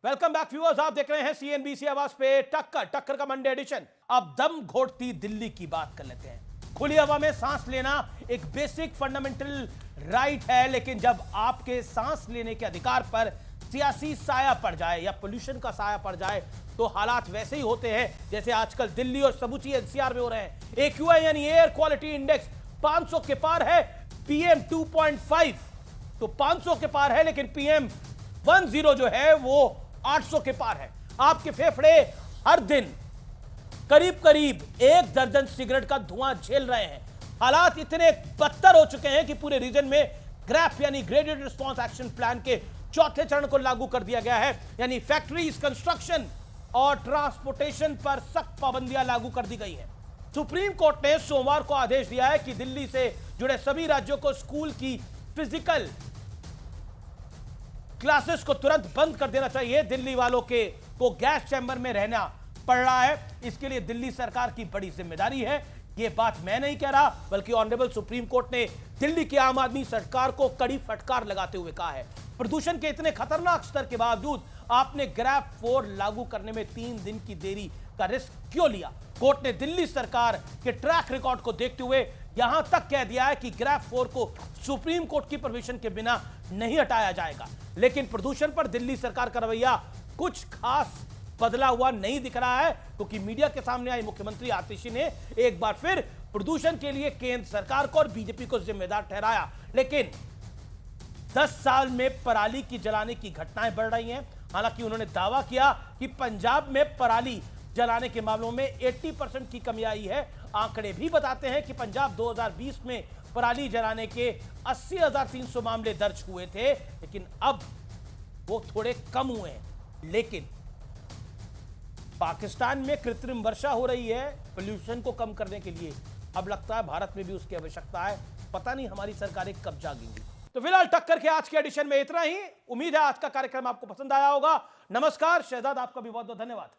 Welcome back viewers, आप देख रहे हैं सीएनबीसी आवाज पे टक्कर का मंडे एडिशन। अब दम घोटती दिल्ली की बात कर लेते हैं। खुली हवा में सांस लेना एक बेसिक फंडामेंटल राइट है, लेकिन जब आपके सांस लेने के अधिकार पर सियासी साया पड़ जाए या पोल्यूशन का साया पड़ जाए तो हालात वैसे ही होते हैं जैसे आजकल दिल्ली और समूची एनसीआर में हो रहे हैं। एक्यूआई यानी एयर क्वालिटी इंडेक्स 500 के पार है, पीएम 2.5 तो 500 के पार है, लेकिन पीएम 10 जो है वो 800 के पार है। आपके फेफड़े हर दिन करीब 1 दर्जन सिगरेट का धुआं झेल रहे हैं। हालात इतने बदतर हो चुके हैं कि पूरे रीजन में ग्रैप यानी ग्रेडेड रिस्पांस एक्शन प्लान के चौथे चरण को लागू कर दिया गया है, यानी फैक्ट्रीज, कंस्ट्रक्शन और ट्रांसपोर्टेशन पर सख्त पाबंदियां लागू कर दी गई हैं। सुप्रीम कोर्ट ने सोमवार को आदेश दिया है कि दिल्ली से जुड़े सभी राज्यों को स्कूल की फिजिकल क्लासेस को तुरंत बंद कर देना चाहिए। दिल्ली वालों को गैस चैम्बर में रहना पड़ रहा है, इसके लिए दिल्ली सरकार की बड़ी जिम्मेदारी है। यह बात मैं नहीं कह रहा, बल्कि ऑनरेबल सुप्रीम कोर्ट ने दिल्ली की आम आदमी सरकार को कड़ी फटकार लगाते हुए कहा है। प्रदूषण के इतने खतरनाक स्तर के बावजूद आपने ग्रैप 4 लागू करने में 3 दिन की देरी का रिस्क क्यों लिया? कोर्ट ने दिल्ली सरकार के ट्रैक रिकॉर्ड को देखते हुए यहां तक कह दिया है कि ग्रैप 4 को सुप्रीम कोर्ट की परमिशन के बिना नहीं हटाया जाएगा। लेकिन प्रदूषण पर दिल्ली सरकार का रवैया कुछ खास बदला हुआ नहीं दिख रहा है, क्योंकि मीडिया के सामने आई मुख्यमंत्री आतिशी ने एक बार फिर प्रदूषण के लिए केंद्र सरकार को और बीजेपी को जिम्मेदार ठहराया। लेकिन 10 साल में पराली की जलाने की घटनाएं बढ़ रही हैं। हालांकि उन्होंने दावा किया कि पंजाब में पराली जलाने के मामलों में 80% की कमी आई है। आंकड़े भी बताते हैं कि पंजाब 2020 में पराली जलाने के 80,300 मामले दर्ज हुए थे, लेकिन अब वो थोड़े कम हुए हैं। लेकिन पाकिस्तान में कृत्रिम वर्षा हो रही है पोल्यूशन को कम करने के लिए। अब लगता है भारत में भी उसकी आवश्यकता है। पता नहीं हमारी सरकारें कब जागेंगी। तो फिलहाल टक्कर के आज के एडिशन में इतना ही। उम्मीद है आज का कार्यक्रम आपको पसंद आया होगा। नमस्कार, शहजाद आपका भी बहुत बहुत धन्यवाद।